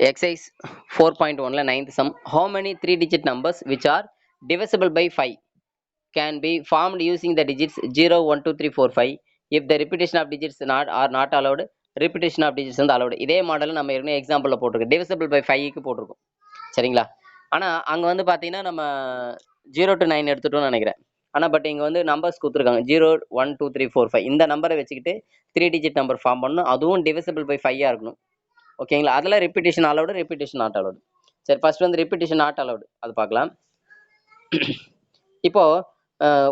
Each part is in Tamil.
Exercise 4.1 ninth sum. How many 3-digit numbers which are divisible by 5 can be formed using the digits 0, 1, 2, 3, 4, 5? If the repetition of digits are not allowed, repetition of digits வந்து allowed. இதே மாடல் நம்ம ஏற்கனவே எக்ஸாம்பிளில் போட்டிருக்கோம். divisible by 5க்கு போட்டிருக்கோம். சரிங்களா? ஆனால் அங்கே வந்து பார்த்தீங்கன்னா நம்ம 0 to 9 எடுத்துட்டோம்னு நினைக்கிறேன். ஆனால் பட் இங்கே வந்து நம்பர்ஸ் கொடுத்துருக்காங்க 0, 1, 2, 3, 4, 5. இந்த நம்பரை வச்சுக்கிட்டு 3-digit நம்பர் ஃபார்ம் பண்ணணும். அதுவும் divisible by 5 இருக்கணும். ஓகேங்களா? அதில் repetition allowed, repetition not allowed. சரி, ஃபர்ஸ்ட் வந்து ரிப்பீட்டேஷன் நாட் அலவுடு, அது பார்க்கலாம். இப்போ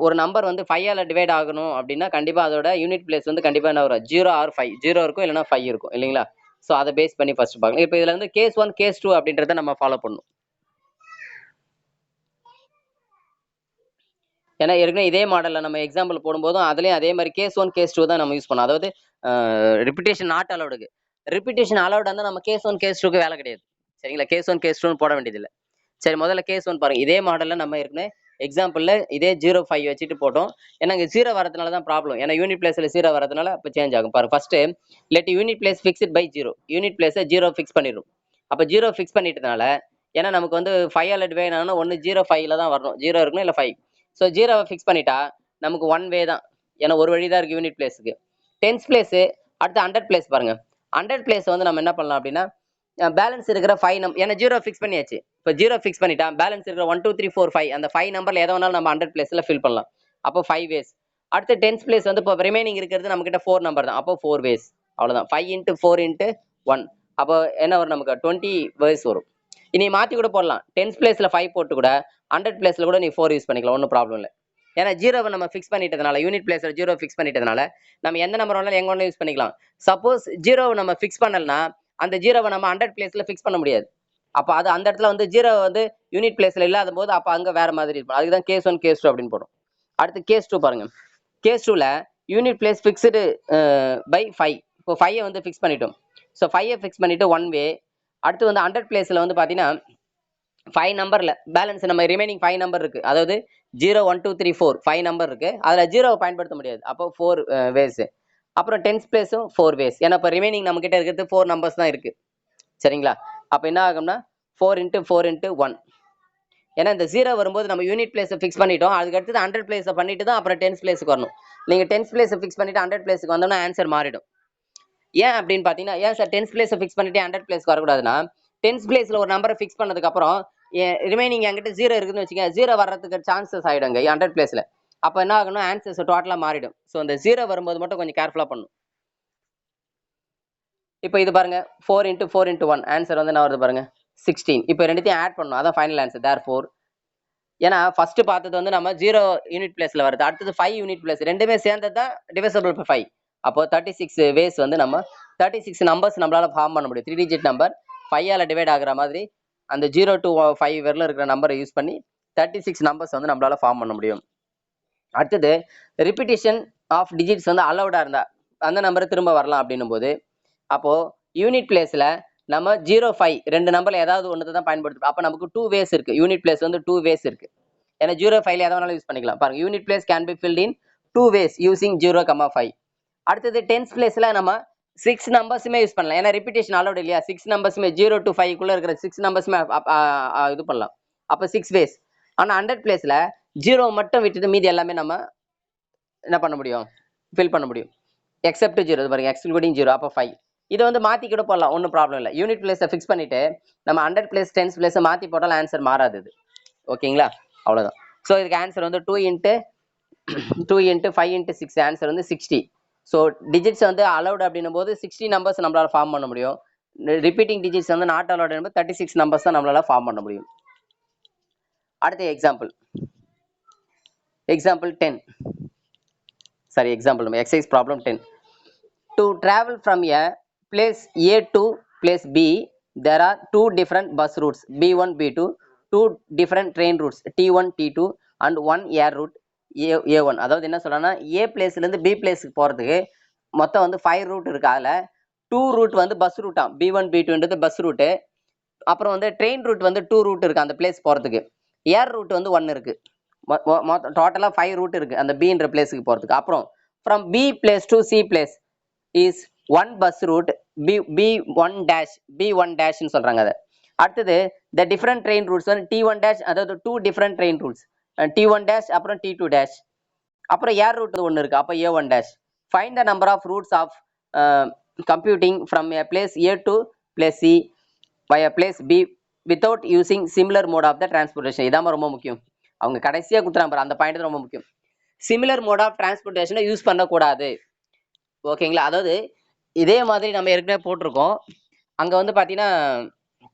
ஒரு நம்பர் வந்து 5ஆல் டிவைட் ஆகணும் அப்படின்னா கண்டிப்பாக அதோட யூனிட் பிளேஸ் வந்து கண்டிப்பாக என்ன வரும்? 0 ஆர் 5. 0 இருக்கும், இல்லைனா 5 இருக்கும், இல்லைங்களா? ஸோ அதை பேஸ் பண்ணி ஃபர்ஸ்ட் பார்க்கலாம். இப்போ இதில் வந்து கேஸ் 1, கேஸ் 2 அப்படின்றத நம்ம ஃபாலோ பண்ணணும். ஏன்னா ஏற்கனவே இதே மாடலில் நம்ம எக்ஸாம்பிள் போடும்போதும் அதுலேயும் அதே மாதிரி கேஸ் 1, கேஸ் 2 தான் நம்ம யூஸ் பண்ணோம். அதாவது ரிப்பீட்டேஷன் நாட் அலவுடுக்கு. ரிப்பீட்டேஷன் அலவுட் வந்து நம்ம கேஸ் 1, கேஸ் 2க்கு வேலை கிடையாது. சரிங்களா? கேஸ் 1, கேஸ் 2 போட வேண்டியதில்லை. சரி, முதல்ல கேஸ் 1 பாருங்க. இதே மாடலில் நம்ம ஏற்கனவே எக்ஸாம்பிளில் இதே 0, 5 வச்சுட்டு போட்டோம். ஏன்னா இங்கே 0 வரதுனால தான் ப்ராப்ளம். ஏன்னா யூனிட் பிளேஸில் 0 வரதுனால இப்போ சேஞ்ச் ஆகும். பாருங்க, first let unit place fixed by 0. Unit பிளேஸை 0 ஃபிக்ஸ் பண்ணிடும். அப்போ 0 ஃபிக்ஸ் பண்ணிட்டதுனால ஏன்னா நமக்கு வந்து 5ஆல் டிவைட் ஆகணும், ஒன்று 0, 5ல தான் வரணும். 0 இருக்கணும், இல்லை 5. ஸோ 0வை ஃபிக்ஸ் பண்ணிட்டா நமக்கு 1 வே தான். ஏன்னா ஒரு வழி தான் இருக்குது யூனிட் பிளேஸுக்கு. டென்ஸ் பிளேஸு அடுத்து 100 பிளேஸ் பாருங்க. 100 பிளேஸ் வந்து நம்ம என்ன பண்ணலாம் அப்படின்னா பேலன்ஸ் இருக்கிற 5 நம்பர், ஏன்னா 0 ஃபிக்ஸ் பண்ணியாச்சு. இப்போ 0 ஃபிக்ஸ் பண்ணிட்டா பேலன்ஸ் இருக்கிற 1, 2, 3, 4, 5 அந்த 5 நம்பர்ல எதை வேணாலும் நம்ம 100 பிளேஸில் ஃபில் பண்ணலாம். அப்போ 5 வேஸ். அடுத்து டென்ஸ் பிளேஸ் வந்து இப்போ ரிமைனிங் இருக்கிறது நம்ம கிட்ட 4 நம்பர் தான். அப்போ 4 வேஸ். அவ்வளோதான். 5 × 4 × 1. அப்போ என்ன வரும்? நமக்கு 20 வேஸ் வரும். இனி மாற்றி கூட போடலாம். டென்ஸ் பிளேஸில் 5 போட்டு கூட 100 பிளேஸில் கூட நீ 4 யூஸ் பண்ணிக்கலாம், ஒன்றும் ப்ராப்ளம் இல்லை. ஏன்னா 0வை நம்ம ஃபிக்ஸ் பண்ணிட்டதுனால யூனிட் பிளேஸில் 0 ஃபிக்ஸ் பண்ணிட்டதுனால நம்ம எந்த நம்பர் வேணாலும் எங்கே வேணாலும் யூஸ் பண்ணிக்கலாம். சப்போஸ் 0வை நம்ம ஃபிக்ஸ் பண்ணலன்னா அந்த 0வை நம்ம 100 பிளேஸில் ஃபிக்ஸ் பண்ண முடியாது. அப்போ அது அந்த இடத்துல வந்து 0 வந்து யூனிட் பிளேஸில் இல்லாத போது அப்போ அங்கே வேற மாதிரி இருக்கும். அதுக்கு தான் கேஸ் 1, கேஸ் 2 அப்படின்னு போடும். அடுத்து கேஸ் 2 பாருங்க. கேஸ் 2ல யூனிட் பிளேஸ் ஃபிக்ஸ்டு பை 5. இப்போ 5ஐ வந்து ஃபிக்ஸ் பண்ணிட்டோம். ஸோ 5ஐ ஃபிக்ஸ் பண்ணிட்டு 1 வே. அடுத்து வந்து 100 பிளேஸில் வந்து பார்த்தீங்கன்னா 5 நம்பரில் பேலன்ஸ் நம்ம ரிமைனிங் 5 நம்பர் இருக்குது. அதாவது 0, 1, 2, 3, 4 5 நம்பர் இருக்குது. அதில் 0வை பயன்படுத்த முடியாது. அப்போ 4 வேஸு. அப்புறம் டென்ஸ் பிளேஸும் 4 வேஸ். ஏன்னா இப்போ ரிமைனிங் நம்மக்கிட்ட இருக்கிறது 4 நம்பர்ஸ் தான் இருக்குது. சரிங்களா? அப்போ என்ன ஆகும்னா 4 × 4 × 1. ஏன்னா இந்த 0 வரும்போது நம்ம யூனிட் பிளேஸை ஃபிக்ஸ் பண்ணிட்டோம். அதுக்கு அடுத்தது 100 பிளேஸை பண்ணிட்டு தான் அப்புறம் டென்ஸ் பிளேஸுக்கு வரணும். நீங்கள் டென்ஸ் பிளேஸை ஃபிக்ஸ் பண்ணிட்டு 100 பிளேஸுக்கு வந்தோம்னா ஆன்சர் மாறிடும். ஏன் அப்படின்னு பார்த்தீங்கன்னா, ஏன் சார் டென்ஸ் பிளேஸை ஃபிக்ஸ் பண்ணிட்டு 100 பிளேஸ்க்கு வரக்கூடாதுன்னா, டென்ஸ் பிளேஸில் ஒரு நம்பரை ஃபிக்ஸ் பண்ணதுக்கப்புறம் ரிமைனிங் என்கிட்ட 0 இருக்குதுன்னு வச்சுக்கோங்க, 0 வர்றதுக்கு சான்சஸ் ஆகிடுங்க 100 பிளேஸில். அப்போ என்ன ஆகணும்? ஆன்சர்ஸ் டோட்டலாக மாறிடும். ஸோ அந்த 0 வரும்போது மட்டும் கொஞ்சம் கேர்ஃபுல்லாக பண்ணணும். இப்போ இது பாருங்க, 4 × 4 × 1 ஆன்சர் வந்து என்ன வருது பாருங்க, 16. இப்போ ரெண்டுத்தையும் ஆட் பண்ணணும், அதான் ஃபைனல் ஆன்சர். தேர்ஃபோர், ஏன்னா ஃபர்ஸ்ட் பார்த்தது வந்து நம்ம 0 யூனிட் பிளேஸில் வருது, அடுத்தது 5 யூனிட் பிளேஸ், ரெண்டுமே சேர்ந்தது தான் டிவிசபிள் பை 5. அப்போ 36 வேஸ் வந்து நம்ம 36 நம்பர்ஸ் நம்மளால ஃபார்ம் பண்ண முடியும். 3-digit நம்பர் 5ஆல் டிவைட் ஆகிற மாதிரி அந்த 0 to 5 வரல இருக்கிற நம்பரை யூஸ் பண்ணி 36 நம்பர்ஸ் வந்து நம்மளால ஃபார்ம் பண்ண முடியும். அடுத்தது ரிப்பீட்டேஷன் ஆஃப் டிஜிட்ஸ் வந்து அலௌடாக இருந்தால் அந்த நம்பரை திரும்ப வரலாம் அப்படின்னும் போது, அப்போது யூனிட் பிளேஸில் நம்ம 0, 5 ரெண்டு நம்பரில் ஏதாவது ஒன்று தான் பயன்படுத்தும். அப்போ நமக்கு 2 வேஸ் இருக்குது. யூனிட் பிளேஸ் வந்து 2 வேஸ் இருக்குது. ஏன்னா 0, 5ல எதை வேணாலும் யூஸ் பண்ணிக்கலாம். பாருங்க, unit place can be filled in 2 ways using 0, 5. அடுத்தது டென்ஸ் பிளேஸில் நம்ம 6 நம்பர்ஸுமே யூஸ் பண்ணலாம். ஏன்னா ரிப்பீட்டேஷன் அலௌட் இல்லையா? 6 நம்பர்ஸுமே 0 to 5க்குள்ளே இருக்கிற 6 நம்பர்ஸுமே இது பண்ணலாம். அப்போ 6 வேஸ். ஆனால் 100 பிளேஸில் 0 மட்டும் விட்டுட்டு மீதி எல்லாமே நம்ம என்ன பண்ண முடியும்? ஃபில் பண்ண முடியும். எக்ஸப்ட் 0 பாருங்க, எக்ஸ்க்ளூடிங் 0. அப்போ 5. இதை வந்து மாற்றி கூட போடலாம், ஒன்றும் ப்ராப்ளம் இல்லை. யூனிட் பிளேஸை ஃபிக்ஸ் பண்ணிவிட்டு நம்ம 100 பிளேஸ் டென்ஸ் பிளேஸை மாற்றி போட்டாலும் ஆன்சர் மாறாது இது. ஓகேங்களா? அவ்வளோதான். ஸோ இதுக்கு ஆன்சர் வந்து 2 × 5 × 6 ஆன்சர் வந்து 60. ஸோ டிஜிட்ஸ் வந்து அலௌட் அப்படின்னும் போது 60 நம்பர்ஸ் நம்மளால் ஃபார்ம் பண்ண முடியும். ரிப்பீட்டிங் டிஜிட்ஸ் வந்து நாட் அலௌட் என்பது 36 நம்பர்ஸ் தான் நம்மளால் ஃபார்ம் பண்ண முடியும். அடுத்த எக்ஸாம்பிள் 10. சாரி, எக்ஸாம்பிள் நம்ம exercise problem 10. To travel from a place A to place B, there are 2 different bus routes B1, B2, 2 different train routes T1, T2 and 1 air route A1. அதாவது என்ன சொல்றேன்னா, A பிளேஸ்லேருந்து B பிளேஸுக்கு போகிறதுக்கு மொத்தம் வந்து 5 ரூட் இருக்குது. அதில் 2 ரூட் வந்து பஸ் ரூட்டா, B1, B2ன்றது பஸ் ரூட்டு. அப்புறம் வந்து ட்ரெயின் ரூட் வந்து 2 ரூட் இருக்குது அந்த பிளேஸ் போகிறதுக்கு. ஏர் ரூட் வந்து 1 இருக்குது. மொத்தம் டோட்டலாக 5 ரூட் இருக்குது அந்த Bன்ற பிளேஸுக்கு போகிறதுக்கு. அப்புறம் from B place to C place is one bus route B one dash B one டேஷ்னு சொல்றாங்க. அதை அடுத்தது த டிஃப்ரெண்ட் ட்ரெயின் ரூட்ஸ் வந்து டி1 டேஷ், அதாவது 2 different train routes, T one dash அப்புறம் டி2 டேஷ், அப்புறம் ஏர் ரூட் ஒன்று இருக்கு, அப்போ A one dash. Find the number of routes of computing from A place A to place C by a place B without using similar mode of the transportation. இதான் ரொம்ப முக்கியம். அவங்க கடைசியாக கொடுத்துறாங்க அந்த பாயிண்ட் தான் ரொம்ப முக்கியம். சிமிலர் மோட் ஆஃப் டிரான்ஸ்போர்ட்டேஷனை யூஸ் பண்ணக்கூடாது. ஓகேங்களா? அதாவது இதே மாதிரி நம்ம ஏற்கனவே போட்டிருக்கோம். அங்கே வந்து பார்த்தீங்கன்னா,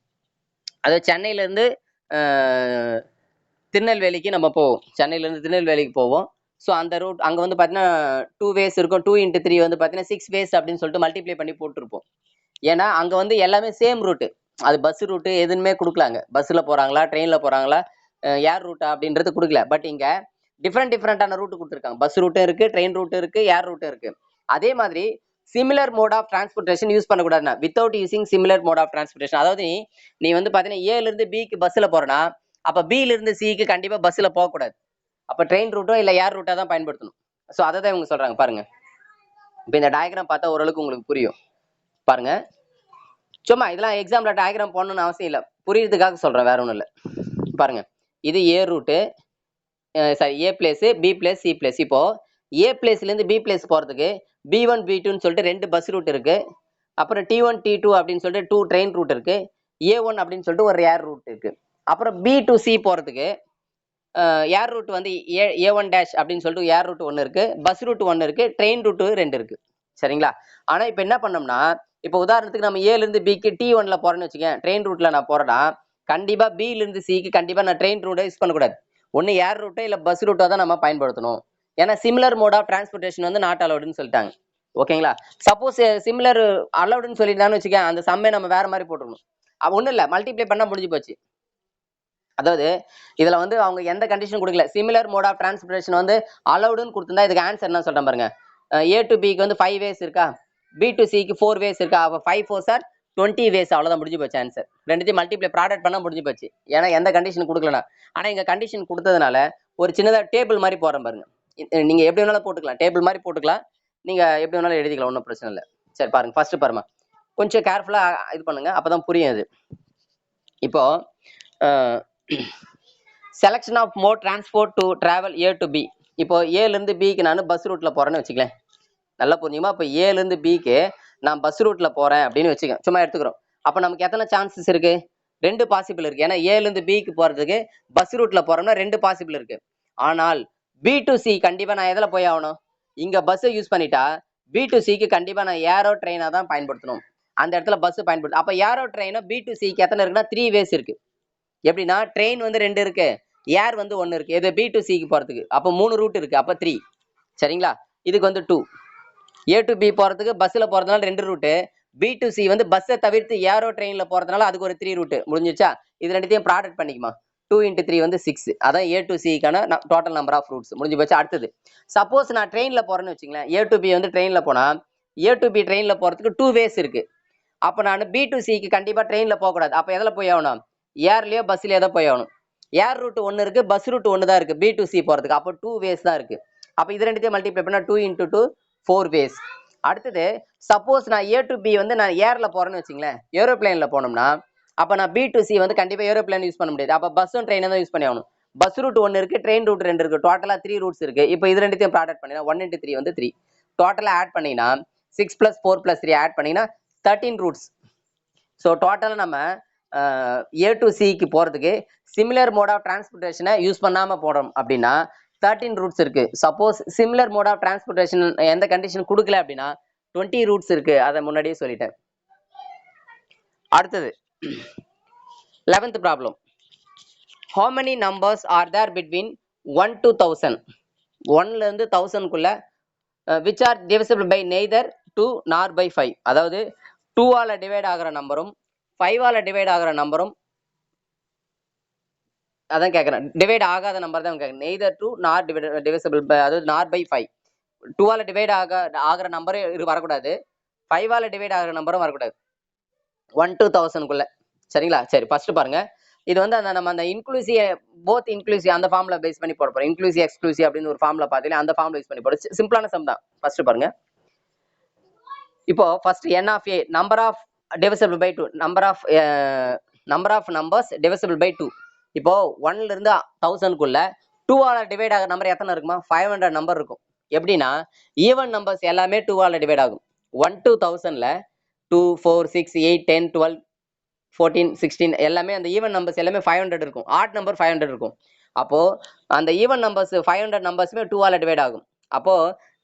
அதாவது சென்னையிலேருந்து திருநெல்வேலிக்கு நம்ம போவோம். சென்னையிலேருந்து திருநெல்வேலிக்கு போவோம். ஸோ அந்த ரூட் அங்கே வந்து பார்த்தீங்கன்னா 2 வேஸ் இருக்கும். 2 × 3 வந்து பார்த்தீங்கன்னா 6 வேஸ் அப்படின்னு சொல்லிட்டு மல்டிப்ளை பண்ணி போட்டிருப்போம். ஏன்னா அங்கே வந்து எல்லாமே சேம் ரூட்டு. அது பஸ் ரூட்டு எதுவுமே கொடுக்கலாங்க. பஸ்ஸில் போகிறாங்களா, ட்ரெயினில் போகிறாங்களா, ஏர் ரூட்டா அப்படின்றது கொடுக்கல. பட் இங்கே டிஃப்ரெண்டான ரூட்டு கொடுத்துருக்காங்க. பஸ் ரூட்டும் இருக்குது, ட்ரெயின் ரூட்டும் இருக்குது, ஏர் ரூட்டும் இருக்குது. அதே மாதிரி similar mode of transportation use பண்ணக்கூடாதுன்னா without using similar mode of transportation. அதாவது நீ வந்து பார்த்தீங்கன்னா ஏலேருந்து பிக்கு பஸ்ஸில் போகிறேன்னா அப்போ பியிலிருந்து சிக்கு கண்டிப்பாக பஸ்ஸில் போகக்கூடாது. அப்போ ட்ரெயின் ரூட்டோ இல்லை ஏர் ரூட்டாக தான் பயன்படுத்தணும். ஸோ அதை தான் இவங்க சொல்கிறாங்க பாருங்க. இப்போ இந்த டயக்ராம் பார்த்தா ஓரளவுக்கு உங்களுக்கு புரியும் பாருங்க. சும்மா இதெல்லாம் எக்ஸாம்பிள் டயக்ராம் போடணும்னு அவசியம் இல்லை, புரியுறதுக்காக சொல்கிறேன், வேற ஒன்றும் இல்லை. பாருங்க, இது A route, sorry A place, B place, C place. இப்போ ஏ பிளேஸ்லேருந்து பி பிளேஸ் போகிறதுக்கு பி1 பி2ன்னு சொல்லிட்டு 2 பஸ் ரூட் இருக்கு. அப்புறம் டி1 டி2 அப்படின்னு சொல்லிட்டு 2 ட்ரெயின் ரூட் இருக்கு. ஏ1 அப்படின்னு சொல்லிட்டு ஒரு ஏர் ரூட் இருக்கு. அப்புறம் பி டு சி போகிறதுக்கு ஏர் ரூட் வந்து ஏ1 டேஷ் அப்படின்னு சொல்லிட்டு ஏர் ரூட் ஒன்று இருக்கு, பஸ் ரூட் ஒன்று இருக்கு, ட்ரெயின் ரூட் 2 இருக்கு. சரிங்களா? ஆனால் இப்போ என்ன பண்ணோம்னா, இப்போ உதாரணத்துக்கு நம்ம ஏலேருந்து பிக்கு டி1ல போறேன்னு வச்சுக்கேன், ட்ரெயின் ரூட்ல நான் போறேன்னா கண்டிப்பா பிலேருந்து சிக்கு கண்டிப்பா நான் ட்ரெயின் ரூட்டை யூஸ் பண்ணக்கூடாது. ஒன்று ஏர் ரூட்டோ இல்லை பஸ் ரூட்டோ தான் நம்ம பயன்படுத்தணும். ஏன்னா சிமிலர் மோட் ஆஃப் டிரான்ஸ்போர்ட்டேஷன் வந்து நாட் அலவுடுன்னு சொல்லிட்டாங்க. ஓகேங்களா? சப்போஸ் சிமிலர் அலவுடுன்னு சொல்லிட்டான்னு வச்சுக்கேன், அந்த சம்மை நம்ம வேற மாதிரி போட்டுக்கணும். ஒன்றும் இல்லை, மல்டிப்ளை பண்ணா முடிஞ்சு போச்சு. அதாவது இதுல வந்து அவங்க எந்த கண்டிஷன் கொடுக்கல. சிமிலர் மோட் ஆஃப் டிரான்ஸ்போர்ட்டேஷன் வந்து அலவுடுன்னு கொடுத்திருந்தா இதுக்கு ஆன்சர் என்ன சொல்றேன் பாருங்க. ஏ டு பிக்கு வந்து 5 வேஸ் இருக்கா, பி டு சிக்கு 4 வேஸ் இருக்கா, அப்போ 5 4 சார் 20 வேஸ். அவ்வளோதான், முடிஞ்சு போச்சு ஆன்சர். ரெண்டுத்தையும் மல்டிப்ளை ப்ராடக்ட் பண்ணா முடிஞ்சு போச்சு. ஏன்னா எந்த கண்டிஷன் கொடுக்கலனா. ஆனா இங்க கண்டிஷன் கொடுத்ததுனால ஒரு சின்னதா டேபிள் மாதிரி போறேன் பாருங்க. நீங்க எப்படி வேணாலும் போட்டுக்கலாம், டேபிள் மாதிரி போட்டுக்கலாம், நீங்க எப்படி வேணாலும் எழுதிக்கலாம், ஒன்றும் பிரச்சனை இல்லை. சரி பாருங்க, ஃபர்ஸ்ட் பாருங்க, கொஞ்சம் கேர்ஃபுல்லா இது பண்ணுங்க, அப்பதான் புரியும் அது. இப்போ selection of mode transport to travel A to B. இப்போ ஏலேருந்து பிக்கு நான் பஸ் ரூட்ல போறேன்னு வச்சுக்கலேன், நல்லா புரிஞ்சுமா? இப்போ ஏலேருந்து பிக்கு நான் பஸ் ரூட்ல போறேன் அப்படின்னு வச்சுக்கேன், சும்மா எடுத்துக்கிறோம். அப்போ நமக்கு எத்தனை சான்சஸ் இருக்கு? 2 பாசிபிள் இருக்கு. ஏன்னா ஏலேருந்து பிக்கு போறதுக்கு பஸ் ரூட்ல போறோம்னா 2 பாசிபிள் இருக்கு. ஆனால் பி டு சி கண்டிப்பா நான் எதில் போய் ஆகணும்? இங்க பஸ்ஸை யூஸ் பண்ணிட்டா பி டு சிக்கு கண்டிப்பா நான் ஏரோ ட்ரெயினா தான் பயன்படுத்தணும். அந்த இடத்துல பஸ் பயன்படுத்தும். அப்போ ஏரோ ட்ரெயினா பி டு சிக்கு எத்தனை இருக்குன்னா 3 வேஸ் இருக்கு. எப்படின்னா ட்ரெயின் வந்து 2 இருக்கு, ஏர் வந்து 1 இருக்கு. இது பி டு சிக்கு போறதுக்கு அப்போ 3 ரூட் இருக்கு, அப்போ 3. சரிங்களா? இதுக்கு வந்து 2. ஏ டு பி போறதுக்கு பஸ்ல போறதுனால 2 ரூட்டு, பி டு சி வந்து பஸ்ஸை தவிர்த்து ஏரோ ட்ரெயின்ல போறதுனால அதுக்கு ஒரு 3 ரூட். முடிஞ்சிச்சா? இது ரெண்டுத்தையும் ப்ராடக்ட் பண்ணிக்குமா, 2 × 3 வந்து 6. அதான் ஏ டு சிக்கான டோட்டல் நம்பர் ஆஃப் ரூட்ஸ். முடிஞ்சு போச்சு. அடுத்தது சப்போஸ் நான் ட்ரெயின்ல போறேன்னு வச்சுங்களேன், ஏ டு பி வந்து ட்ரெயின்ல போனா ஏ டு பி ட்ரெயின்ல போறதுக்கு 2 வேஸ் இருக்கு. அப்போ நான் பி டு சிக்கு கண்டிப்பா ட்ரெயின்ல போகக்கூடாது. அப்போ எதில் போய் ஆகணும்? ஏர்லயோ பஸ்லயோ தான் போய் ஆகணும். ஏர் ரூட் 1 இருக்கு, பஸ் ரூட் 1 தான் இருக்கு பி டு சி போறதுக்கு. அப்போ 2 வேஸ் தான் இருக்கு. அப்போ இது ரெண்டுத்தையும் மல்டிப்ளை பண்ணா 2 × 2 4 வேஸ். அடுத்தது சப்போஸ் நான் ஏ டு பி வந்து நான் ஏர்ல போறேன்னு வச்சுங்களேன், ஏரோப்ளேன்ல போனோம்னா அப்போ நான் பி டு சி வந்து கண்டிப்பா ஏரோப்ளேன் யூஸ் பண்ண முடியாது. அப்போ பஸ்ஸும் ட்ரெயினும் தான் யூஸ் பண்ணி ஆகணும். பஸ் ரூட் 1 இருக்கு, ட்ரெயின் ரூட் 2 இருக்கு, டோட்டலா 3 ரூட்ஸ் இருக்கு. இப்போ இது ரெண்டுத்தையும் ப்ராடக்ட் பண்ணினா 1 × 3 வந்து 3. டோட்டலா ஆட் பண்ணினா 6 + 4 + 3 ஆட் பண்ணினா 13 ரூட்ஸ். ஸோ டோட்டலாக நம்ம ஏ டு சிக்கு போகிறதுக்கு சிமிலர் மோட் ஆஃப் டிரான்ஸ்போர்ட்டேஷனை யூஸ் பண்ணாமல் போடுறோம் அப்படின்னா 13 ரூட்ஸ் இருக்கு. Suppose similar mode of transportation எந்த கண்டிஷன் கொடுக்கல அப்படின்னா 20 ரூட்ஸ் இருக்கு. அதை முன்னாடியே சொல்லிட்டேன். அடுத்தது 11th problem. How many numbers are there between 1 to 1000? 1ல இருந்து 1000க்குள்ள which are divisible by neither 2 nor by 5. அதாவது 2 ஆல டிவைட் ஆகிற நம்பரும் 5 ஆல டிவைட் ஆகிற நம்பரும் அதான் கேட்குறேன். டிவைட் ஆகாத நம்பர் தான் கேட்குறேன். நெய்தர் 2 நார் டிவைசபிள் பை, அதாவது நார் பை 5. 2 ஆல டிவைட் ஆகிற நம்பரும் வரக்கூடாது, 5 ஆல டிவைட் ஆகிற நம்பரும் வரக்கூடாது 1 to 1000க்குள்ள. சரிங்களா? சரி, ஃபர்ஸ்ட் பாருங்க. இது வந்து அந்த நம்ம அந்த இன்க்ளூசிவ் போத் இன்க்ளூசிவ் அந்த ஃபார்முலா பேஸ் பண்ணி போட போறோம். எக்ஸ்க்ளூசிவ் அப்படின்னு ஒரு ஃபார்முலா பார்த்தீங்கன்னா அந்த ஃபார்முலா யூஸ் பண்ணி போறோம். சிம்பிளான சம் தான். ஃபர்ஸ்ட் பாருங்க, இப்போ first n of a number of divisible by 2 number of numbers divisible by 2. இப்போ 1ல இருந்து 1000க்குள்ள 2 ஆல டிவைட் ஆகிற நம்பர் எத்தனை இருக்குமா? 500 நம்பர் இருக்கும். எப்படின்னா ஈவன் நம்பர்ஸ் எல்லாமே 2 ஆல டிவைட் ஆகும். 1 to 1000ல 2 4 6 8 10 12 14 16 எல்லாமே அந்த ஈவன் நம்பர்ஸ் எல்லாமே 500 இருக்கும். ஆட் நம்பர் 500 இருக்கும். அப்போ அந்த ஈவன் நம்பர்ஸ் 500 நம்பர்ஸுமே 2 ஆல டிவைட் ஆகும். அப்போ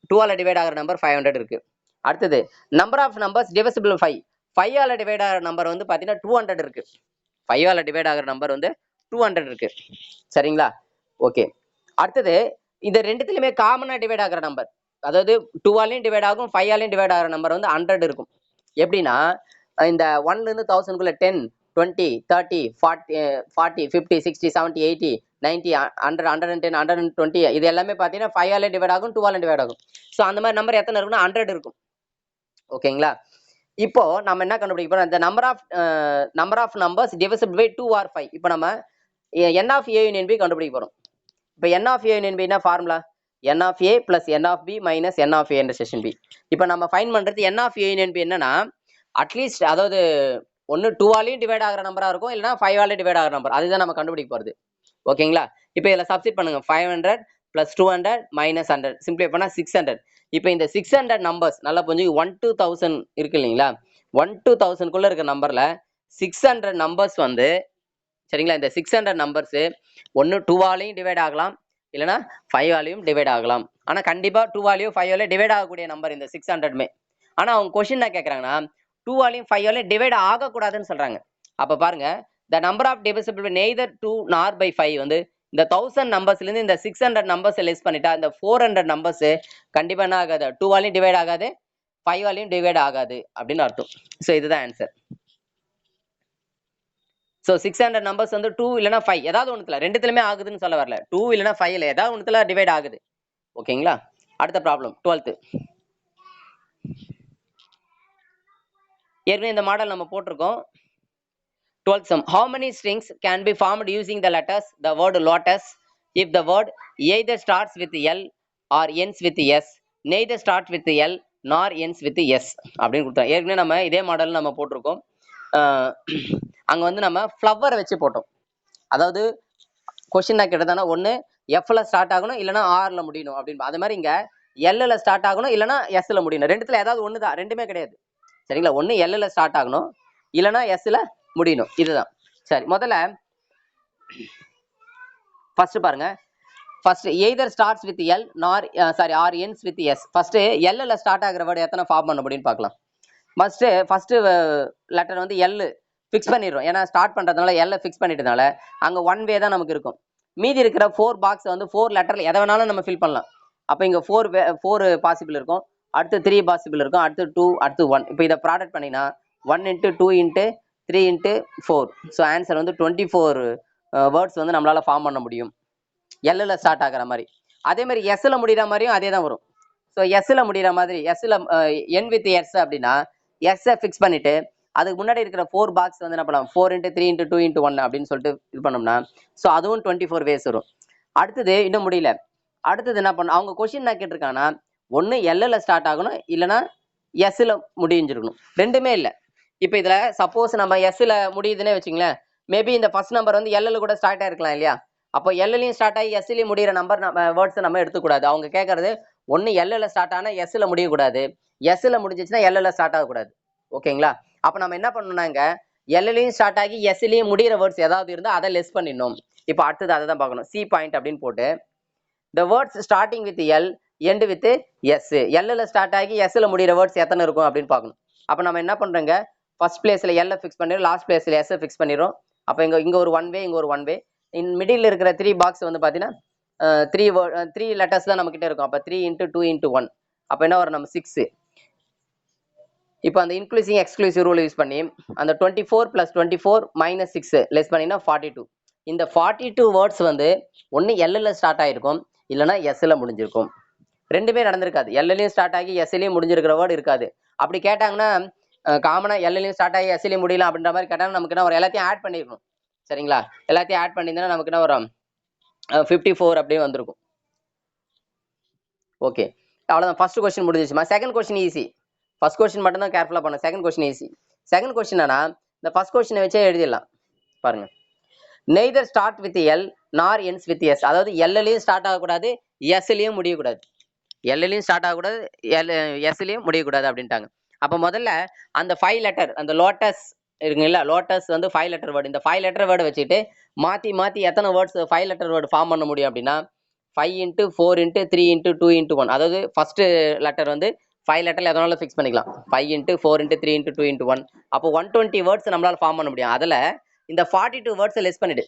2 ஆல டிவைட் ஆகிற நம்பர் 500 இருக்கு. அடுத்தது நம்பர் ஆஃப் நம்பர்ஸ் டிவிசிபிள் 5. 5 ஆல டிவைட் ஆகிற நம்பர் வந்து பாத்தீங்கன்னா 200 இருக்கு. 5 ஆல டிவைட் ஆகிற நம்பர் வந்து 200 இருக்கு. சரிங்களா? ஓகே. அடுத்தது இந்த ரெண்டுத்துலயுமே காமனா டிவைட் ஆகிற நம்பர், அதாவது 2 ஆலையும் டிவைட் ஆகும் 5 ஆலையும் டிவைட் ஆகிற நம்பர் வந்து 100 இருக்கும். எப்படின்னா இந்த 1ல இருந்து 1000க்குள்ள 10 20 30 40 40 50 60 70 80 90 100 110 120 இது எல்லாமே பாத்தீங்கன்னா 5 ஆல டிவைட் ஆகும் 2 ஆல டிவைட் ஆகும். ஸோ அந்த மாதிரி நம்பர் எத்தனை இருக்குன்னா 100 இருக்கும். ஓகேங்களா? இப்போ நம்ம என்ன கண்டுபிடிக்க போறோம்? இந்த number of numbers divisible by 2 or 5. இப்போ நம்ம n of a union b கண்டுபிடிக்க போறோம். இப்போ n of a union b என்ன formula? n of a plus n of b minus n of a intersection b. இப்போ நம்ம ஃபைண்ட் பண்றது n of a union b என்னன்னா அட்லீஸ்ட், அதாவது ஒன்று 2 ஆலையும் டிவைட் ஆகிற நம்பரா இருக்கும், இல்லைன்னா 5 ஆலையும் டிவைட் ஆகிற நம்பர். அதுதான் நம்ம கண்டுபிடிக்க போறது. ஓகேங்களா? இப்போ இதில் சப்ஸ்டிட் பண்ணுங்க. 500 பிளஸ் 200 மைனஸ் 100 சிம்பிளை பண்ணா 600. இப்போ இந்த 600 நம்பர்ஸ் நல்லா புரிஞ்சு 1 to 1000 இருக்கு இல்லைங்களா? 1 to 1000க்குள்ள இருக்க நம்பர்ல 600 நம்பர்ஸ் வந்து, சரிங்களா, இந்த 600 நம்பர்ஸ் ஒன்று 2 ஆலையும் டிவைட் ஆகலாம், இல்லைன்னா 5 ஆலையும் டிவைட் ஆகலாம். ஆனா கண்டிப்பா 2 ஆலையும் 5 ஆலையும் டிவைட் ஆகக்கூடிய நம்பர் இந்த 600மே. ஆனா அவங்க கொஸ்டின் என்ன கேட்கறாங்கன்னா 2 ஆலையும் 5 ஆலையும் டிவைட் ஆகக்கூடாதுன்னு சொல்றாங்க. அப்ப பாருங்க, the number of divisible by neither 2 nor by 5 வந்து இந்த 1000 நம்பர்ஸ்ல இருந்து இந்த 600 நம்பர்ஸ் லெஸ் பண்ணிட்டா இந்த 400 நம்பர்ஸ் கண்டிப்பா என்ன ஆகாது? 2 ஆலையும் டிவைட் ஆகாது, 5 ஆலையும் டிவைட் ஆகாது அப்படின்னு அர்த்தம். ஸோ இதுதான் ஆன்சர். ஸோ 600 நம்பர்ஸ் வந்து 2 இல்லைன்னா 5 ஏதாவது ஒன்றுத்துல ரெண்டுத்துலயுமே ஆகுதுன்னு சொல்ல வரல. 2 இல்லைன்னா 5ல ஏதாவது ஒன்றுத்துல டிவைட் ஆகுது. ஓகேங்களா? அடுத்த ப்ராப்ளம் 12th. ஏற்கனவே இந்த மாடல் நம்ம போட்டிருக்கோம். 12th sum. How many strings can be formed using the letters the word lotus if the word either starts with L or ends with S, neither starts with L nor ends with S அப்படின்னு கொடுத்தோம். ஏற்கனவே நம்ம இதே மாடல் நம்ம போட்டிருக்கோம். அங்க வந்து நம்ம ஃப்ளவர் வச்சு போட்டோம். அதாவது கொஸ்டின் நான் கேட்டதானா ஒன்று எஃப்ல ஸ்டார்ட் ஆகணும், இல்லைன்னா ஆர்ல முடியணும் அப்படின்னு. அது மாதிரி இங்க எல்ல ஸ்டார்ட் ஆகணும், இல்லைன்னா எஸ்ல முடியணும். ரெண்டுத்துல ஏதாவது ஒன்று தான், ரெண்டுமே கிடையாது. சரிங்களா? ஒன்று எல்ல ஸ்டார்ட் ஆகணும், இல்லைன்னா எஸ்ல முடியணும். இதுதான். சரி, முதல்ல ஃபர்ஸ்ட் பாருங்க. First either starts with L nor or ends with S. First எல்ல ஸ்டார்ட் ஆகிற வேர்டு எத்தனை ஃபார்ம் பண்ண முடியும்னு பார்க்கலாம். ஃபர்ஸ்ட் லெட்டர் வந்து எல் ஃபிக்ஸ் பண்ணிடுறோம். ஏன்னா ஸ்டார்ட் பண்றதுனால எல்ல ஃபிக்ஸ் பண்ணிட்டதுனால அங்க 1 வே தான் நமக்கு இருக்கும். மீதி இருக்கிற 4 பாக்ஸ் வந்து 4 லெட்டர்ல எதை வேணாலும் நம்ம ஃபில் பண்ணலாம். அப்போ இங்க 4 பாசிபிள் இருக்கும், அடுத்து 3 பாசிபிள் இருக்கும், அடுத்து 2, அடுத்து 1. இப்போ இதை ப்ராடக்ட் பண்ணினா 1 × 2 × 3 × 4. ஸோ ஆன்சர் வந்து 24 வேர்ட்ஸ் வந்து நம்மளால ஃபார்ம் பண்ண முடியும் எல்ல ஸ்டார்ட் ஆகிற மாதிரி. அதே மாதிரி எஸ்ல முடிகிற மாதிரியும் அதே தான் வரும். ஸோ எஸ்ல முடிகிற மாதிரி எஸ்ல என் வித் எஸ் அப்படின்னா எஸ்ஸை ஃபிக்ஸ் பண்ணிட்டு அதுக்கு முன்னாடி இருக்கிற 4 பாக்ஸ் வந்து என்ன பண்ணலாம், 4 × 3 × 2 × 1 அப்படின்னு சொல்லிட்டு இது பண்ணோம்னா ஸோ அதுவும் 24 வேஸ் வரும். அடுத்தது இன்னும் முடியல. அடுத்தது என்ன பண்ண அவங்க கொஸ்டின் என்ன கேட்டிருக்காங்கன்னா ஒன்று எல்ல ஸ்டார்ட் ஆகணும், இல்லைன்னா எஸ்ல முடிஞ்சிருக்கணும். ரெண்டுமே இல்லை. இப்போ இதுல சப்போஸ் நம்ம எஸ்ல முடியுதுன்னே வச்சுங்களேன், மேபி இந்த ஃபர்ஸ்ட் நம்பர் வந்து எல்ல கூட ஸ்டார்ட் ஆயிருக்கலாம் இல்லையா? அப்போ எல்லையும் ஸ்டார்ட் ஆகி எஸ்லையும் முடிகிற நம்பர் நம்ம வேர்ட்ஸை நம்ம எடுத்துக்கூடாது. அவங்க கேட்கறது ஒன்று எல்ல ஸ்டார்ட் ஆனால் எஸ்ல முடியக்கூடாது, எஸ்ல முடிஞ்சிச்சுன்னா எல்ல ஸ்டார்ட் ஆகக்கூடாது. ஓகேங்களா? அப்போ நம்ம என்ன பண்ணணும்னாங்க எல்லையும் ஸ்டார்ட் ஆகி எஸ்லையும் முடிகிற வேர்ட்ஸ் ஏதாவது இருந்தால் அதை லெஸ் பண்ணிடணும். இப்போ அடுத்தது அதை தான் பார்க்கணும். சி பாயிண்ட் அப்படின்னு போட்டு the words starting with L end with S. எல்ல ஸ்டார்ட் ஆகி எஸ்ல முடிகிற வேர்ட்ஸ் எத்தனை இருக்கும் அப்படின்னு பார்க்கணும். அப்போ நம்ம என்ன பண்றோங்க, ஃபர்ஸ்ட் பிளேஸ்ல எல்ல ஃபிக்ஸ் பண்ணிடுறோம், லாஸ்ட் பிளேஸ்ல எஸ் ஃபிக்ஸ் பண்ணிடுறோம். அப்போ இங்க ஒரு 1 வே, இங்க ஒரு 1 வே. இன் மிடில் இருக்கிற 3 பாக்ஸ் வந்து பார்த்தீங்கன்னா 3 லெட்டர்ஸ் தான் நம்ம கிட்ட இருக்கும். அப்போ 3 × 2 × 1. அப்போ என்ன வரும், நம்ம 6. இப்போ அந்த இன்க்ளூசிவ் எக்ஸ்க்ளூசிவ் ரூல் யூஸ் பண்ணி அந்த 24 + 24 - 6 லெஸ் பண்ணினா 42. இந்த 42 வேர்ட்ஸ் வந்து ஒன்று எல்ல ஸ்டார்ட் ஆயிருக்கும், இல்லைன்னா எஸ்ல முடிஞ்சிருக்கும். ரெண்டுமே நடந்திருக்காது. எல்லையும் ஸ்டார்ட் ஆகி எஸ்லையும் முடிஞ்சிருக்கிற வேர்டு இருக்காது. அப்படி கேட்டாங்கன்னா காமனா எல்லையும் ஸ்டார்ட் ஆகி எஸ்லையும் முடியலாம் அப்படின்ற மாதிரி கேட்டாங்கன்னா நமக்கு என்ன ஒரு எல்லாத்தையும் ஆட் பண்ணிருக்கணும். சரிங்களா? எல்லாத்தையும் ஆட் பண்ணியிருந்தா நமக்கு என்ன வரும், 54 அப்படியே வந்திருக்கும். ஓகே, அவ்வளோதான். ஃபர்ஸ்ட் கொஸ்டின் முடிஞ்சிச்சுமா. Second question easy. First question மட்டும் தான் கேர்ஃபுல்லா பண்ணணும். Second question easy. Second question என்னன்னா இந்த ஃபர்ஸ்ட் கொஸ்டினை வச்சே எழுதிடலாம். பாருங்க, neither start with L nor ends with S. அதாவது எல்லையும் ஸ்டார்ட் ஆகக்கூடாது, எஸ்லையும் முடியக்கூடாது. எல்லையும் ஸ்டார்ட் ஆகக்கூடாது, எஸ்லையும் முடியக்கூடாது அப்படின்ட்டாங்க. அப்போ முதல்ல அந்த 5 லெட்டர், அந்த லோட்டஸ் இருக்குங்களா, லோட்டஸ் வந்து 5 லெட்டர் வேர்டு. இந்த 5 லெட்டர் வேர்டு வச்சுட்டு மாற்றி மாற்றி எத்தனை வேர்ட்ஸ் 5 லெட்டர் வேர்டு ஃபார்ம் பண்ண முடியும் அப்படின்னா 5 இன்ட்டு 4 இன்ட்டு 3 இன்ட்டு 2 இன்ட்டு 1. அதாவது ஃபர்ஸ்ட் லெட்டர் வந்து 5 லெட்டர்ல எதனால ஃபிக்ஸ் பண்ணிக்கலாம். 5 இன்ட்டு 4 இன்ட்டு 3 இன்ட்டு 2 இன்ட்டு 1. அப்போ 120 வேர்ட்ஸ் நம்மளால ஃபார்ம் பண்ண முடியும். அதில் இந்த 42 வேர்ட்ஸை லெஸ் பண்ணிடு.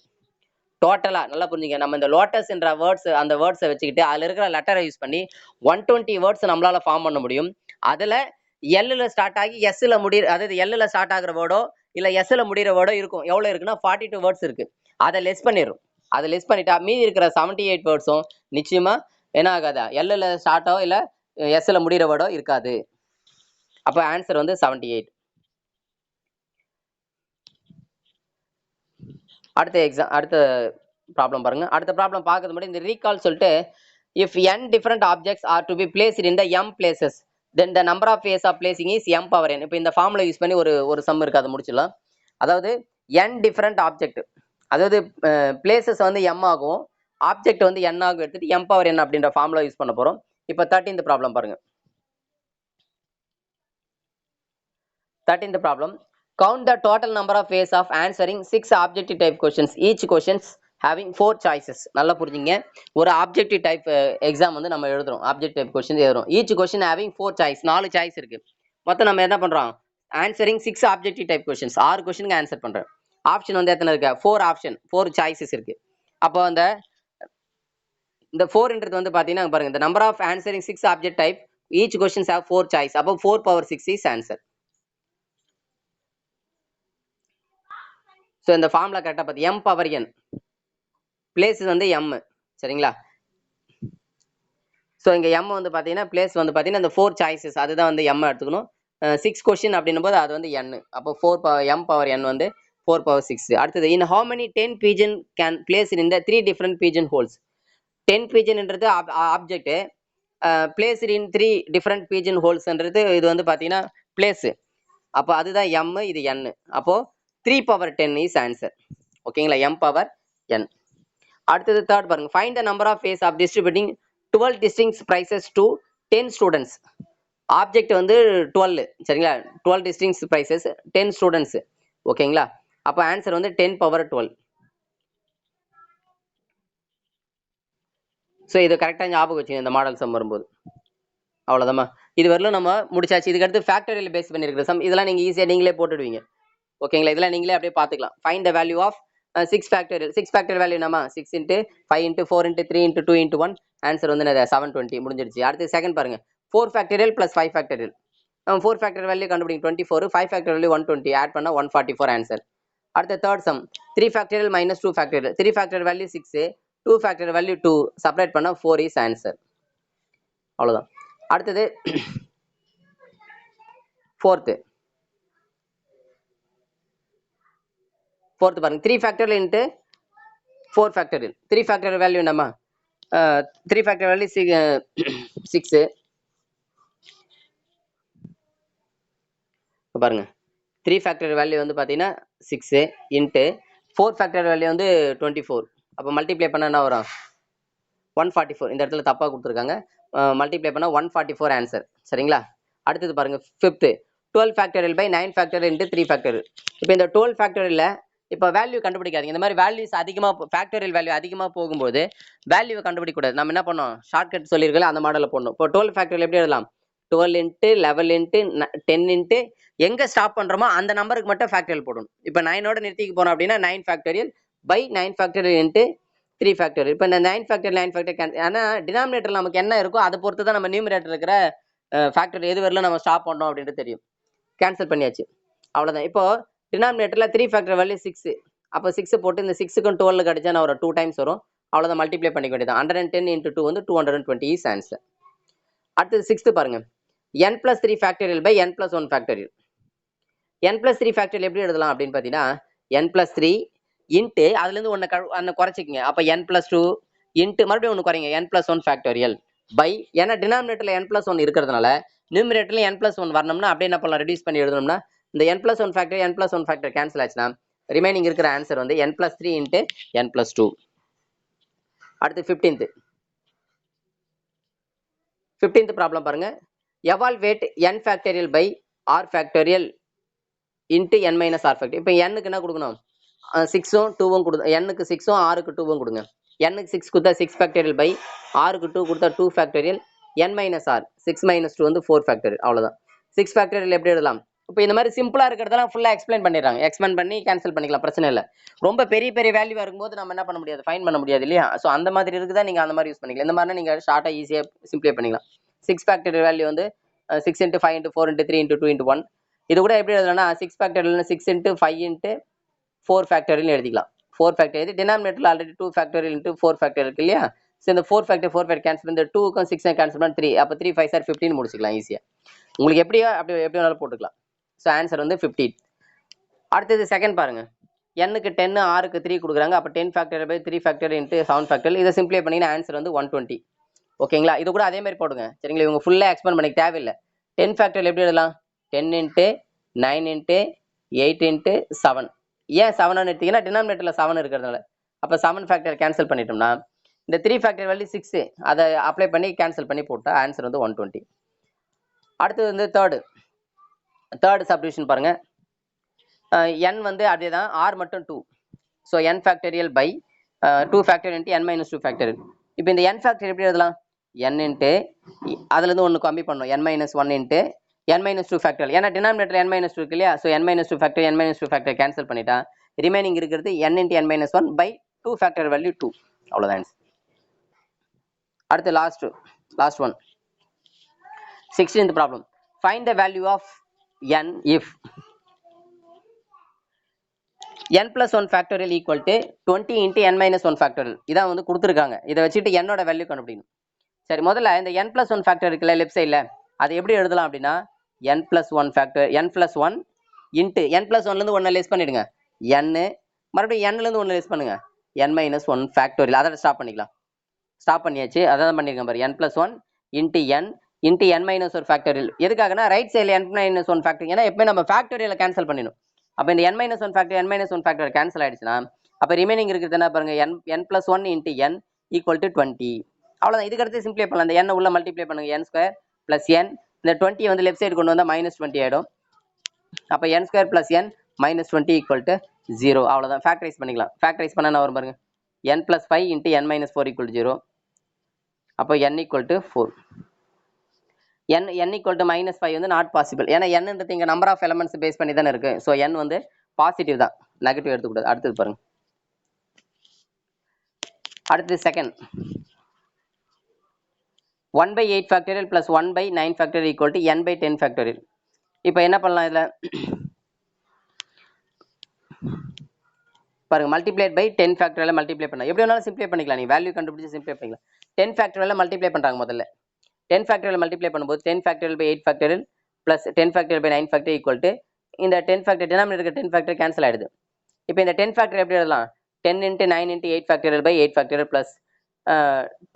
டோட்டலா நல்லா புரிஞ்சுங்க, நம்ம இந்த லோட்டஸ் என்ற வேர்ட்ஸ், அந்த வேர்ட்ஸை வச்சுக்கிட்டு அதில் இருக்கிற லெட்டரை யூஸ் பண்ணி 120 வேர்ட்ஸ் நம்மளால ஃபார்ம் பண்ண முடியும். அதில் எல்லுல ஸ்டார்ட் ஆகி எஸ்ல முடிய, அதாவது எல்லுல ஸ்டார்ட் ஆகிற வேர்டோ இல்லை எஸ்ல முடிகிற வேர்டோ இருக்கும். எவ்வளோ இருக்குன்னா 42 வேர்ட்ஸ் இருக்கு. அதை லெஸ் பண்ணிடும். அதை லெஸ் பண்ணிட்டா மீதி இருக்கிற 78 வேர்ட்ஸும் நிச்சயமா என்ன ஆகாதா, எல்லுல ஸ்டார்ட்டோ இல்லை எஸ்ல முடிகிற வேர்டோ இருக்காது. அப்போ ஆன்சர் வந்து 78. அடுத்த ப்ராப்ளம் பாருங்க. அடுத்த ப்ராப்ளம் பார்க்கறது முன்னாடி இந்த ரீகால் சொல்லிட்டு, if n different objects are to be placed in the m places then the number of ways of placing is m power n. இப்போ இந்த ஃபார்முலா யூஸ் பண்ணி ஒரு சம் இருக்கு, அதை முடிச்சிடலாம். அதாவது n டிஃபரெண்ட் ஆப்ஜெக்ட், அதாவது பிளேசஸ் வந்து m ஆகும், ஆப்ஜெக்ட் வந்து n ஆகும் எடுத்துட்டு m power n அப்படின்ற ஃபார்முலா யூஸ் பண்ண போறோம். இப்போ 13th ப்ராப்ளம் பாருங்க. 13th problem, count the total number of ways of answering 6 objective type questions. Each questions having 4 choices. நல்லா புரிஞ்சுங்க, ஒரு ஆப்ஜெக்டிவ் டைப் எக்ஸாம் வந்து நம்ம எழுதுறோம், ஆப்ஜெக்ட் டைப் கொஸ்டின் எழுதுறோம். Each question having 4 choice, 4 choice இருக்கு. மொத்தம் நம்ம என்ன பண்றோம், ஆன்சரிங் 6 ஆப்ஜெக்டிவ் டைப் கொஸ்டின்ஸ், 6 கொஸ்டினுக்கு ஆன்சர் பண்றோம். ஆப்ஷன் வந்து எத்தனை இருக்கு, 4 ஆப்ஷன், 4 சாய்ஸஸ் இருக்கு. அப்போ இந்த 4ன்றது வந்து பாத்தீங்கன்னா பாருங்க, இந்த number of answering 6 object type, each questions have 4 choice. அப்போ 4 power 6 இஸ் ஆன்சர். ஸோ இந்த ஃபார்முலா கரெக்டாக பார்த்து m power n, பிளேஸ் வந்து m, சரிங்களா. ஸோ இங்கே m வந்து பார்த்தீங்கன்னா பிளேஸ் வந்து பார்த்தீங்கன்னா இந்த 4 சாய்ஸஸ், அதுதான் வந்து m எடுத்துக்கணும். 6 கொஸ்டின் அப்படின்னும் போது அது வந்து n. அப்போ 4 m power n வந்து 4 power 6. அடுத்தது, in how many 10 pigeon can place in the 3 different pigeon holes. 10 pigeonன்றது object, placed in 3 different pigeon holesன்றது இது வந்து பார்த்தீங்கன்னா பிளேஸ். அப்போ அதுதான் m, இது n. அப்போ 3 power 10 இஸ் ஆன்சர். ஓகேங்களா, m power n. அடுத்தது தேர்ட் பாருங்க, find the number of ways of distributing 12 distinct prizes to 10 students. Object வந்து 12, சரிங்களா, 12 distinct prizes 10 students. ஓகேங்களா, அப்போ ஆன்சர் வந்து 10 power 12. ஸோ இது கரெக்டாக ஞாபகம் வச்சுங்க இந்த மாடல் சம் வரும்போது. அவ்வளோதாம்மா, இது வரலும் நம்ம முடிச்சாச்சு. இதுக்கு அடுத்து ஃபேக்டரியல் பேஸ் பண்ணியிருக்கிற சம், இதெல்லாம் நீங்கள் ஈஸியாக நீங்களே போட்டுடுவீங்க. ஓகேங்களா, இதெல்லாம் நீங்களே அப்படியே பார்த்துக்கலாம். Find the value of 6 factorial. 6 factorial value என்னமா, 6 into 5 into 4 into 3 into 2 into 1, answer வந்து 720 முடிஞ்சிருச்சு. அடுத்து செகண்ட் பாருங்க, 4 factorial plus 5 factorial. 4 factorial value கண்டுபிடிங்க 24, 5 ஃபேக்டரியல் வேல்யூ 120, ஆட் பண்ணால் 144 ஆன்சர். அடுத்த third sum, 3 factorial minus 2 factorial. 3 factorial value 6, 2 factorial value 2, separate பண்ணால் 4 இஸ் ஆன்சர். அவ்வளோதான். அடுத்தது ஃபோர்த்து பாருங்க, 3 factorial into 4 factorial. 3 factorial value என்னம்மா, 3 ஃபேக்டரியல் வேல்யூ 6. பாருங்க, 3 ஃபேக்டரியல் வேல்யூ வந்து பார்த்தீங்கன்னா 6 இன்ட்டு 4 ஃபேக்டரியல் வேல்யூ வந்து 24. அப்போ மல்டிப்ளை பண்ணால் என்ன வரும், 144. இந்த இடத்துல தப்பாக கொடுத்துருக்காங்க, மல்டிப்ளை பண்ணால் 144 ஆன்சர். சரிங்களா. அடுத்தது பாருங்க, fifth, 12 factorial by 9 factorial into 3 factorial. இப்போ இந்த 12 ஃபேக்டரியலில் இப்போ வேல்யூ கண்டுபிடிக்காதீங்க. இந்த மாதிரி வேல்யூஸ் அதிகமாக, ஃபேக்டரியல் வேல்யூ அதிகமாக போகும்போது வேல்யூவை கண்டுபிடிக்கூடாது. நம்ம என்ன பண்ணோம், ஷார்ட்கட் சொல்லியிருக்கல அந்த மாடலில் போடணும். இப்போ 12 ஃபேக்டரியல் எப்படி எழுதலாம், 12 இன்ட்டு 11 இன்ட்டு 10 இன்ட்டு எங்கே ஸ்டாப் பண்ணுறோமோ அந்த நம்பருக்கு மட்டும் ஃபேக்டரியல் போடணும். இப்போ 9ஓட நிறுத்திக்கு போனோம் அப்படின்னா 9 factorial by 9 factorial into 3 factorial. இப்போ இந்த 9 ஃபேக்டரியல் 9 ஃபேக்டரியல் ஆனால் டினாமினேட்டர் நமக்கு என்ன இருக்கோ அதை பொறுத்து தான் நம்ம நியூமரேட்டர் இருக்கிற ஃபேக்டரியல் எது வரலாம் நம்ம ஸ்டாப் பண்ணோம் அப்படின்ட்டு தெரியும். கேன்சல் பண்ணியாச்சு, அவ்வளோதான். இப்போ டினாமினேட்டரில் 3 ஃபேக்டரியல் வேல்யூ 6. அப்போ 6 போட்டு இந்த 6க்கும் 12 அடிச்சா நான் ஒரு 2 டைம்ஸ் வரும், அவ்வளோதான். மல்டிப்ளை பண்ணிக்க வேண்டியதான். 110 இன்ட்டு 2 வந்து 220 இஸ் ஆன்சர். அடுத்தது 6th பாருங்க, n plus 3 factorial by n plus 1 factorial. n plus 3 factorial எப்படி எழுதலாம் அப்படின்னு பார்த்தீங்கன்னா, n plus 3 இன்ட்டு அதுலேருந்து ஒன்று குறைச்சிக்கங்க. அப்போ n plus 2 இன்ட்டு மறுபடியும் ஒன்று குறைங்க, n plus 1 ஃபேக்டரியல் பை, ஏன்னா டினாமினேட்டரில் n plus 1 இருக்கிறதுனால நியூமரேட்டர்ல n+1 வரணும்னா அப்படியே என்ன பண்ணலாம், ரெடியூஸ் பண்ணி எழுதணும்னா இந்த n+1 factor n+1 factor cancel ஆச்சுன்னா ரிமைனிங் இருக்கிற ஆன்சர் வந்து n+3 இன்ட்டு n+2. அடுத்து 15th ப்ராப்ளம் பாருங்க. Evaluate n factorial by r factorial into n minus R factor. இப்போ n-க்கு என்ன கொடுக்கணும், 6ம் 2ம் கொடு, n-க்கு 6ம் r-க்கு 2ம் கொடுங்க. n-க்கு 6 கொடுத்தா 6 ஃபேக்டரியல் பை r-க்கு 2 கொடுத்தா 2 factorial n minus R 6 minus 2 வந்து 4 ஃபேக்டரியல். அவ்வளோதான். 6 ஃபேக்டரியல் எப்படி எழுதலாம்? இப்போ இந்த மாதிரி சிம்பிளா இருக்கிறதெல்லாம் ஃபுல்லா எக்ஸ்பிளைன் பண்ணிடுறாங்க. எக்ஸ்பேண்ட் பண்ணி கேன்சல் பண்ணிக்கலாம், பிரச்சனை இல்லை. ரொம்ப பெரிய பெரிய வேல்யூவா இருக்கும்போது நம்ம என்ன பண்ண முடியாது, ஃபைன் பண்ண முடியாது இல்லையா? ஸோ அந்த மாதிரி இருக்குதா நீங்க அந்த மாதிரி யூஸ் பண்ணிக்கலாம். இந்த மாதிரி நீங்க ஷார்ட்டா ஈஸியா சிம்பிளை பண்ணிக்கலாம். 6 ஃபேக்டரியல் வேல்யூ வந்து 6 into 5 into 4 into 3 into 2 into 1. இது கூட எப்படி எழுதலாம்னா 6 ஃபேக்டரியல் 6 இன்ட்டு 5 இன்ட்டு 4 ஃபேக்டரியல் எழுதிக்கலாம். 4 ஃபேக்டரியல் டினாமினேட்டர்ல ஆல்ரெடி 2 ஃபேக்டரியல் இன்ட்டு 4 ஃபேக்டரியல் இருக்கு இல்லையா? ஸோ இந்த 4 ஃபேக்டர் கேன்சல், இந்த 2க்கும் 6 கேன்சல் பண்ணி 3, அப்போ 3 5 15 முடிச்சுக்கலாம் ஈஸியா. உங்களுக்கு எப்படியோ எப்படி வேணாலும் போட்டுக்கலாம். ஸோ ஆன்சர் வந்து 15. அடுத்தது செகண்ட் பாருங்க. n-க்கு 10 r-க்கு 3 கொடுக்குறாங்க. அப்போ 10 factorial by 3 factorial into 7 factorial. இதை சிம்பிளை பண்ணிங்கன்னா ஆன்சர் வந்து 120. ஓகேங்களா? இது கூட அதே மாதிரி போடுங்க. சரிங்களா? இவங்க ஃபுல்லாக எக்ஸ்பேண்ட் பண்ணிக்க தேவையில்லை. 10 ஃபேக்டரியல் எப்படி எழுதலாம், 10 இன்ட்டு 9 இன்ட்டு 8 இன்ட்டு 7. ஏன் 7 எடுத்தீங்கன்னா டினாமினேட்டர்ல 7 இருக்கிறதுனால. அப்போ 7 ஃபேக்டரியல் கேன்சல் பண்ணிட்டோம்னா இந்த 3 ஃபேக்டரியல் வேல்யூ 6, அதை அப்ளை பண்ணி கேன்சல் பண்ணி போட்டா ஆன்சர் வந்து 120. அடுத்தது வந்து தேர்ட் சப்டிவிஷன் பாருங்க. n வந்து அதே தான், r மட்டும் 2. So n factorial by 2 factorial into n minus 2 factorial. இப்போ இந்த n ஃபேக்டரியல் எப்படி எழுதலாம், n இன்ட்டு அதுலேருந்து ஒன்று கம்மி பண்ணணும், n minus 1 into n minus 2 factorial. ஏன்னா டினாமினேட்டர் n மைனஸ் 2 இருக்கு இல்லையா? So n minus 2 factorial n minus 2 factorial cancel பண்ணிட்டா ரிமைனிங் இருக்கிறது n into n minus 1 by 2 factorial value 2. அவ்வளோதான். அடுத்து last one, 16th problem. Find the value of n if n+1 factorial equal to 20 into n minus 1 factorial. இதான் வந்து கொடுத்துருக்காங்க. இதை வச்சுட்டு என்னோட வேல்யூ கண்டுபிடிக்கணும். சரி, முதல்ல இந்த n+1 ஃபேக்டர் இருக்குல்ல லெஃப்ட் சைடில், அது எப்படி எழுதலாம் அப்படின்னா n+1 ஃபேக்டர் n+1 இன்ட்டு n+1லேருந்து 1 லெஸ் பண்ணிடுங்க, n மறுபடியும் n-லேருந்து 1 லெஸ் பண்ணுங்க, n மைனஸ் 1 ஃபேக்டரியல். அதை ஸ்டாப் பண்ணிக்கலாம். ஸ்டாப் பண்ணியாச்சு, அதான் பண்ணியிருக்கேன் பாரு. n+1 into n minus 1 factorial. எதுக்காகனா ரைட் சைடில் n மைனஸ் 1 ஃபேக்டர், ஏன்னா எப்பவுமே நம்ம ஃபேக்டரியலை கேன்சல் பண்ணிடணும். அப்போ இந்த n மைனஸ் 1 ஃபேக்டர் கேன்சல் ஆயிடுச்சுன்னா அப்போ ரிமைனிங் இருக்கிறது என்ன பாருங்க, n+1 into n equal to 20. அவ்வளோதான். இதுக்கு அடுத்து சிம்பிளை பண்ணலாம். அந்த n உள்ள மல்டிப்ளை பண்ணுங்க, n ஸ்கொயர் பிளஸ் n, இந்த 20 வந்து லெஃப்ட் சைடு கொண்டு வந்தால் -20 ஆகிடும். அப்போ n square plus n -20 equal to 0. அவ்வளோதான். ஃபேக்டரைஸ் பண்ணிக்கலாம். ஃபேக்டரைஸ் பண்ண என்ன வரும் பாருங்க, n+5 into n minus 4 equal to 0. அப்போ n equal to 4. n equal to -5 வந்து நாட் பாசிபிள். ஏன்னா n-ன்றது இங்கே நம்பர் ஆஃப் எலமெண்ட்ஸ் பேஸ் பண்ணி தானே இருக்கு. ஸோ n வந்து பாசிட்டிவ் தான், நெகட்டிவ் எடுத்துக்கூடாது. அடுத்தது பாருங்க. அடுத்தது second, 1/8 factorial plus 1/9 factorial equal to n/10 factorial. இப்போ என்ன பண்ணலாம் இதில் பாருங்க, மல்டிப்ளைட் பை 10 ஃபேக்டரியல் மல்டிப்ளை பண்ணலாம். எப்படி வேணாலும் சிம்பிளை பண்ணிக்கலாம். நீ வேல்யூ கண்டுபிடிச்சு சிம்பிளை பண்ணிக்கலாம். 10 ஃபேக்டரியல் மல்டிப்ளை பண்ணுறாங்க முதல்ல. 10 ஃபேக்டரியல் மல்டிப்ளை பண்ணும்போது 10 factorial by 8 factorial plus 10 factorial by 9 factorial equal to இந்த 10 ஃபேக்டர் டினாமினேட்டர் 10 ஃபேக்டர் கேன்சல் ஆயிடுது. இப்போ இந்த 10 ஃபேக்டர் எப்படி எழுதலாம், 10 into 9 into 8 factorial by 8 factorial plus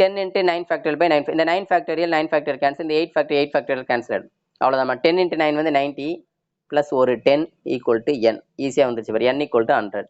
10 into 9 factorial by 9. இந்த 9 ஃபேக்டரியல் 9 ஃபேக்டரியல் கேன்சல், இந்த 8 ஃபேக்டரியல் கேன்சல் ஆயிடும். அவ்வளோதான். 10 இன்ட்டு 9 வந்து 90 பிளஸ் ஒரு 10 ஈக்குவல் டு n. ஈஸியாக வந்துச்சு பாரு, n ஈக்குவல் டு 100.